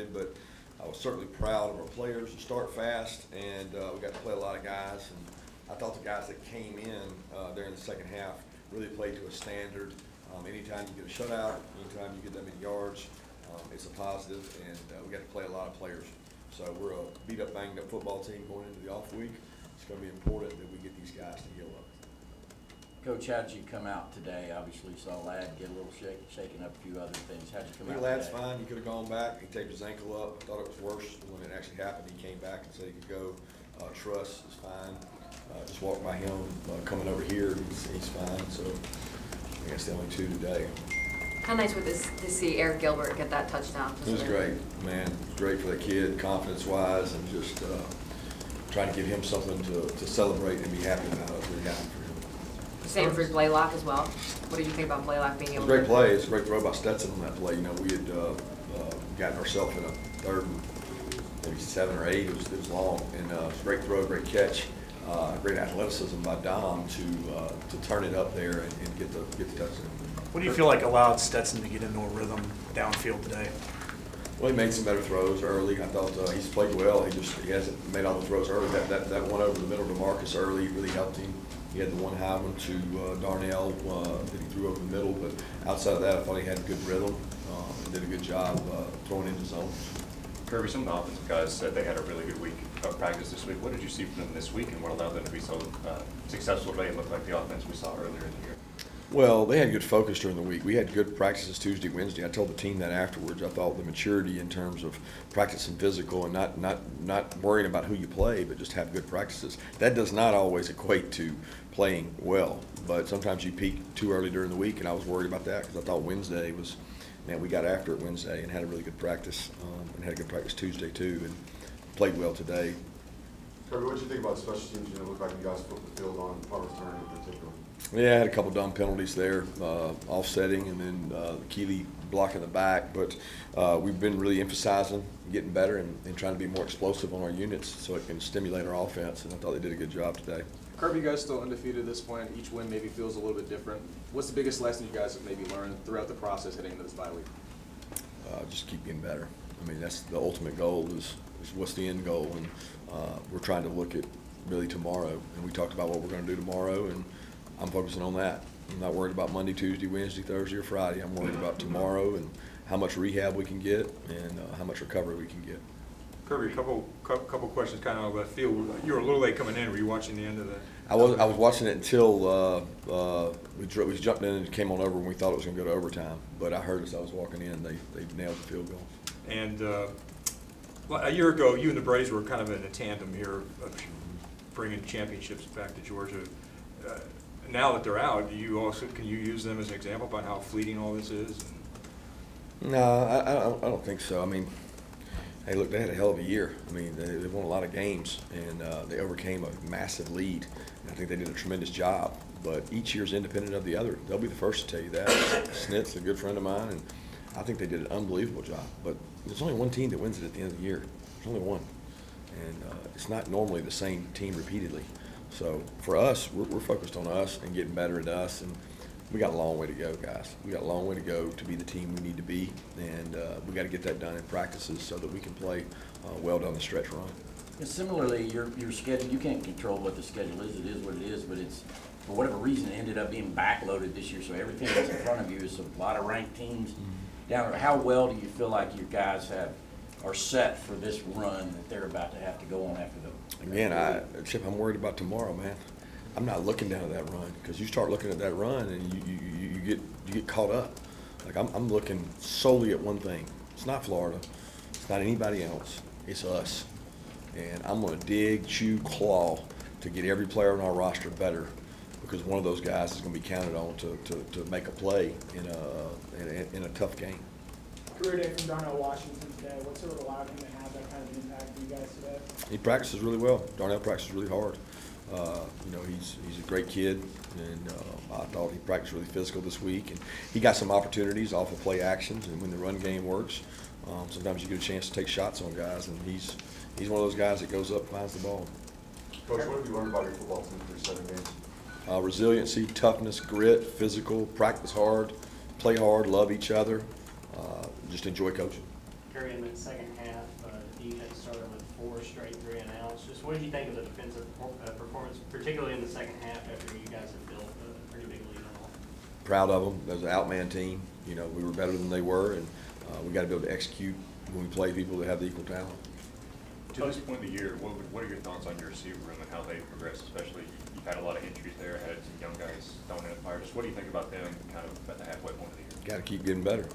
disappointed, but I was certainly proud of our players to start fast, and we got to play a lot of guys. And I thought the guys that came in during the second half really played to a standard. Anytime you get a shutout, anytime you get that many yards, it's a positive, and we got to play a lot of players. So we're a beat-up, banged-up football team going into the off week. It's going to be important that we get these guys to heal up. Coach, how did you come out today? Obviously, you saw Ladd get a little shaking up a few other things. How did you come out Ladd's today? fine. He could have gone back. He taped his ankle up. I thought it was worse when it actually happened. He came back and said he could go. Truss is fine. Just walked by him coming over here. He's fine. So I guess the only two today. How nice was this to see Eric Gilbert get that touchdown? It was great, man. It was great for the kid, confidence-wise, and just trying to give him something to celebrate and be happy about. I was really happy for him. Same for Blaylock as well. What did you think about Blaylock being able to? It was a great play. It's a great throw by Stetson on that play. You know, we had gotten ourselves in a third and maybe 7 or 8. It was long, and it was a great throw, great catch. Great athleticism by Dom to turn it up there and get the touchdown. What do you feel like allowed Stetson to get into a rhythm downfield today? Well, he made some better throws early. I thought he's played well. He hasn't made all the throws early. That one over the middle to Marcus early really helped him. He had the one high one to Darnell that he threw over the middle. But outside of that, I thought he had a good rhythm and did a good job throwing into zone. Kirby, some of the offensive guys said they had a really good week of practice this week. What did you see from them this week, and what allowed them to be so successful today and look like the offense we saw earlier in the year? Well, they had good focus during the week. We had good practices Tuesday, Wednesday. I told the team that afterwards. I thought the maturity in terms of practicing physical and not worrying about who you play, but just have good practices. That does not always equate to playing well, but sometimes you peak too early during the week, and I was worried about that because I thought Wednesday was, man, we got after it Wednesday and had a really good practice, and had a good practice Tuesday too, and played well today. Kirby, what did you think about special teams? You know, it looked like you guys flipped the field on punt return in particular. Yeah, I had a couple dumb penalties there, offsetting, and then Keeley blocking the back. But we've been really emphasizing getting better and trying to be more explosive on our units so it can stimulate our offense, and I thought they did a good job today. Kirby, you guys still undefeated at this point. Each win maybe feels a little bit different. What's the biggest lesson you guys have maybe learned throughout the process heading into this bye week? Just keep getting better. I mean, that's the ultimate goal is what's the end goal, and we're trying to look at really tomorrow. And we talked about what we're going to do tomorrow, and I'm focusing on that. I'm not worried about Monday, Tuesday, Wednesday, Thursday, or Friday. I'm worried about tomorrow and how much rehab we can get and how much recovery we can get. Kirby, a couple questions kind of out of left field. You were a little late coming in. Were you watching the end of the? I was watching it until we jumped in and came on over when we thought it was going to go to overtime. But I heard as I was walking in, they nailed the field goal. And a year ago, you and the Braves were kind of in a tandem here of bringing championships back to Georgia. Now that they're out, can you use them as an example about how fleeting all this is? No, I don't think so. I mean, hey, look, they had a hell of a year. I mean, they won a lot of games, and they overcame a massive lead. And I think they did a tremendous job. But each year's independent of the other. They'll be the first to tell you that. Snit's a good friend of mine, and I think they did an unbelievable job. But there's only one team that wins it at the end of the year. There's only one. And it's not normally the same team repeatedly. So for us, we're focused on us and getting better at us, and we got a long way to go, guys. We got a long way to go to be the team we need to be, and we got to get that done in practices so that we can play well down the stretch run. And similarly, your schedule, you can't control what the schedule is. It is what it is, but it's, for whatever reason, it ended up being backloaded this year, so everything that's in front of you is a lot of ranked teams down there. How well do you feel like your guys are set for this run that they're about to have to go on after the? Again, Chip, I'm worried about tomorrow, man. I'm not looking down at that run because you start looking at that run and you get caught up. Like I'm looking solely at one thing. It's not Florida. It's not anybody else. It's us. And I'm going to dig, chew, claw to get every player on our roster better because one of those guys is going to be counted on to make a play in a tough game. Career day from Darnell Washington today. What sort of allowed him to have that kind of impact for you guys today? He practices really well. Darnell practices really hard. You know, he's a great kid, and I thought he practiced really physical this week. And he got some opportunities off of play actions, and when the run game works, sometimes you get a chance to take shots on guys, and he's one of those guys that goes up and finds the ball. Coach, what have you learned about your football team through 7 games? Resiliency, toughness, grit, physical, practice hard, play hard, love each other, just enjoy coaching. Kirby, in the second half, the defense started with 4 straight 3-and-outs. Just what did you think of the defensive performance, particularly in the second half after you guys have built a pretty big lead on all? Proud of them. That was an outman team. You know, we were better than they were, and we got to be able to execute when we play people that have the equal talent. To this point in the year, what are your thoughts on your receiver room and how they've progressed, especially you've had a lot of injuries there, had some young guys thrown in the fire. Just what do you think about them kind of at the halfway point of the year? Got to keep getting better.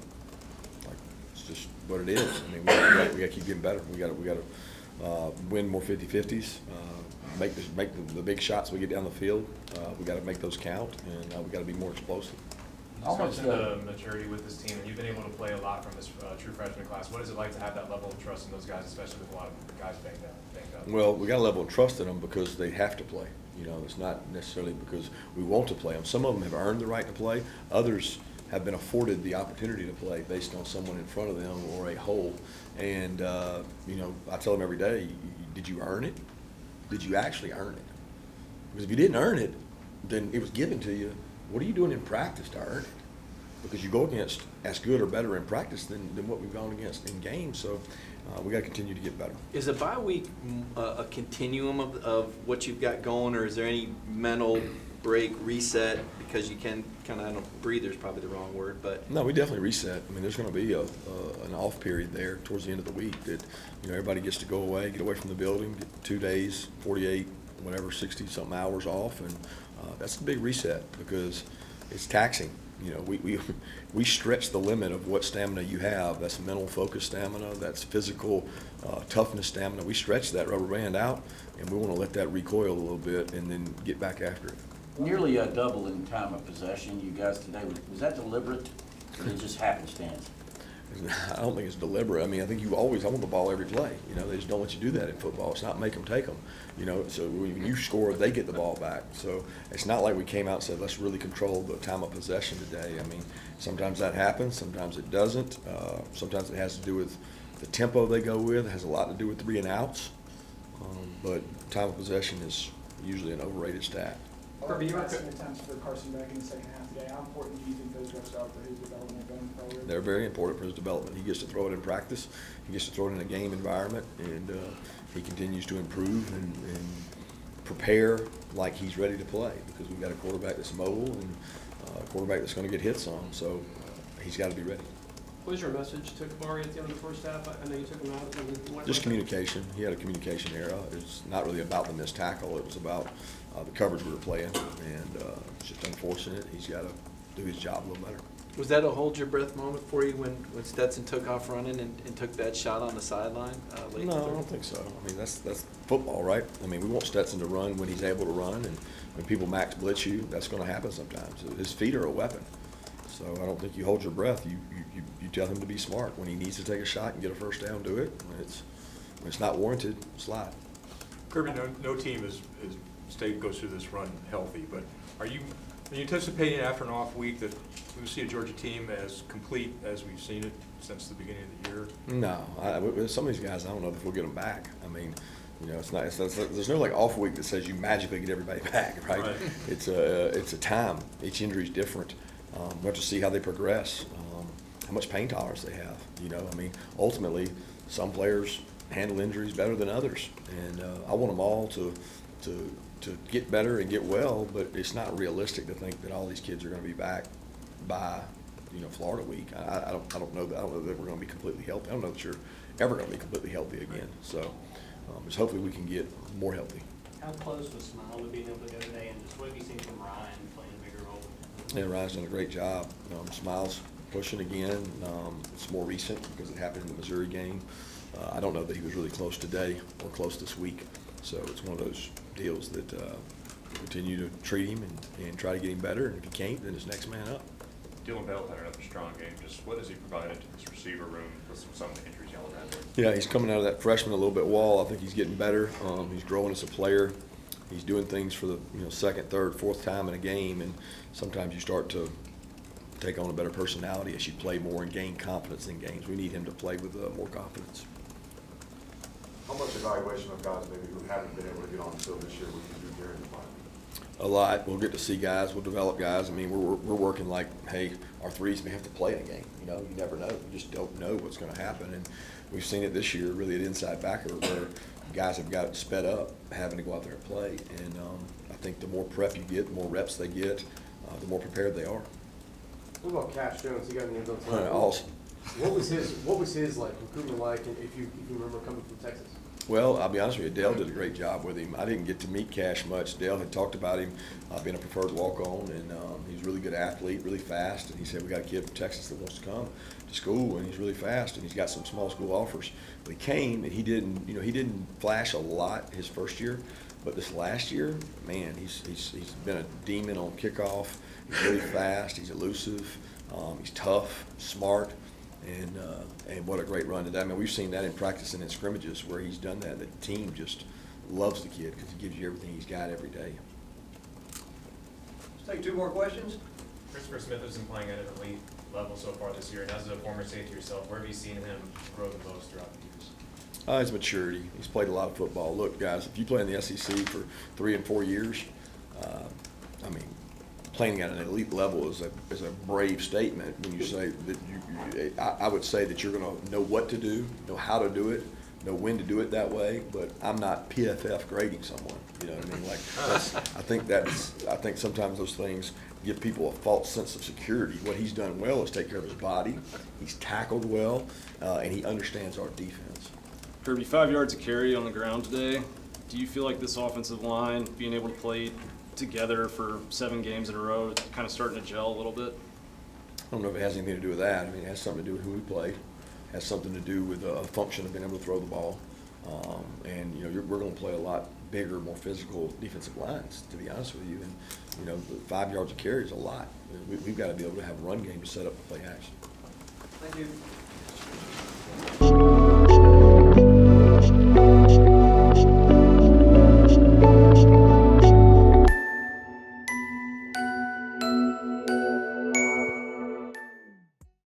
Like, it's just what it is. I mean, we got to keep getting better. We got to win more 50-50s. Make the big shots we get down the field. We got to make those count, and we got to be more explosive. You mentioned the maturity with this team, and you've been able to play a lot from this true freshman class. What is it like to have that level of trust in those guys, especially with a lot of guys banged up? Well, we got a level of trust in them because they have to play. You know, it's not necessarily because we want to play them. Some of them have earned the right to play. Others have been afforded the opportunity to play based on someone in front of them or a hole. And, you know, I tell them every day, did you earn it? Did you actually earn it? Because if you didn't earn it, then it was given to you. What are you doing in practice to earn it? Because you go against as good or better in practice than what we've gone against in games. So we got to continue to get better. Is a bye week a continuum of what you've got going, or is there any mental break, reset, because you can kind of, I don't, breather's probably the wrong word, but. No, we definitely reset. I mean, there's going to be an off period there towards the end of the week that, you know, everybody gets to go away, get away from the building, get 2 days, 48, whatever, 60-something hours off, and that's a big reset because it's taxing. You know, we stretch the limit of what stamina you have. That's mental focus stamina. That's physical toughness stamina. We stretch that rubber band out, and we want to let that recoil a little bit and then get back after it. Nearly a double in time of possession, you guys today. Was that deliberate, or did it just happenstance? I don't think it's deliberate. I mean, I think I want the ball every play. You know, they just don't let you do that in football. It's not make them take them. You know, so when you score, they get the ball back. So it's not like we came out and said, let's really control the time of possession today. I mean, sometimes that happens, sometimes it doesn't. Sometimes it has to do with the tempo they go with. It has a lot to do with 3-and-outs. But time of possession is usually an overrated stat. Kirby, you had some attempts for Carson back in the second half today. How important do you think those reps are for his development going forward? They're very important for his development. He gets to throw it in practice. He gets to throw it in a game environment, and he continues to improve and prepare like he's ready to play because we've got a quarterback that's mobile and a quarterback that's going to get hits on. So he's got to be ready. What was your message to Kamari at the end of the first half? I know you took him out. Just communication. He had a communication error. It's not really about the missed tackle. It was about the coverage we were playing, and it's just unfortunate. He's got to do his job a little better. Was that a hold your breath moment for you when Stetson took off running and took that shot on the sideline late? No, I don't think so. I mean, that's football, right? I mean, we want Stetson to run when he's able to run, and when people max blitz you, that's going to happen sometimes. His feet are a weapon. So I don't think you hold your breath. You tell him to be smart. When he needs to take a shot and get a first down, do it. When it's not warranted, slide. Kirby, no team goes through this run healthy, but are you anticipating after an off week that we'll see a Georgia team as complete as we've seen it since the beginning of the year? No. With some of these guys, I don't know if we'll get them back. I mean, you know, there's no like off week that says you magically get everybody back, right? It's a time. Each injury is different. We have to see how they progress, how much pain tolerance they have. You know, I mean, ultimately, some players handle injuries better than others, and I want them all to get better and get well. But it's not realistic to think that all these kids are going to be back by, you know, Florida week. I don't know that we're going to be completely healthy. I don't know that you're ever going to be completely healthy again. So, just hopefully we can get more healthy. How close was Smile to being able to go today, and just what have you seen from Ryan playing a bigger role? Yeah, Ryan's done a great job. Smiles pushing again. It's more recent because it happened in the Missouri game. I don't know that he was really close today or close this week. So it's one of those deals that we'll continue to treat him and try to get him better. And if he can't, then it's next man up. Dylan Bell had another strong game. Just what has he provided to this receiver room with some of the injuries y'all have had there? Yeah, he's coming out of that freshman a little bit wall. I think he's getting better. He's growing as a player. He's doing things for the second, third, fourth time in a game, and sometimes you start to take on a better personality as you play more and gain confidence in games. We need him to play with more confidence. How much evaluation of guys maybe who haven't been able to get on the field this year would you do during the bye week? A lot. We'll get to see guys. We'll develop guys. I mean, we're working like, hey, our threes may have to play in a game. You know, you never know. You just don't know what's going to happen. And we've seen it this year, really, at inside backer, where guys have got sped up having to go out there and play. And I think the more prep you get, the more reps they get, the more prepared they are. What about Cash Jones? He got in the end zone tonight. Awesome. What was his like recruitment like, and if you remember coming from Texas? Well, I'll be honest with you, Dale did a great job with him. I didn't get to meet Cash much. Dale had talked about him being a preferred walk-on, and he's a really good athlete, really fast. And he said, we got a kid from Texas that wants to come to school, and he's really fast, and he's got some small school offers. But he came, and he didn't flash a lot his first year, but this last year, man, he's been a demon on kickoff. He's really fast. He's elusive. He's tough, smart. And what a great run today. I mean, we've seen that in practice and in scrimmages where he's done that. The team just loves the kid because he gives you everything he's got every day. Let's take 2 more questions. Christopher Smith has been playing at an elite level so far this year, and as a former safety yourself, where have you seen him grow the most throughout the years? His maturity. He's played a lot of football. Look, guys, if you play in the SEC for 3 and 4 years, I mean, playing at an elite level is a brave statement when you say that I would say that you're going to know what to do, know how to do it, know when to do it that way, but I'm not PFF grading someone. You know what I mean? Like, I think sometimes those things give people a false sense of security. What he's done well is take care of his body. He's tackled well, and he understands our defense. Kirby, 5 yards of carry on the ground today. Do you feel like this offensive line, being able to play together for 7 games in a row, it's kind of starting to gel a little bit? I don't know if it has anything to do with that. I mean, it has something to do with who we played. It has something to do with a function of being able to throw the ball. And, you know, we're going to play a lot bigger, more physical defensive lines, to be honest with you. And, you know, 5 yards of carry is a lot. We've got to be able to have a run game to set up the play action. Thank you.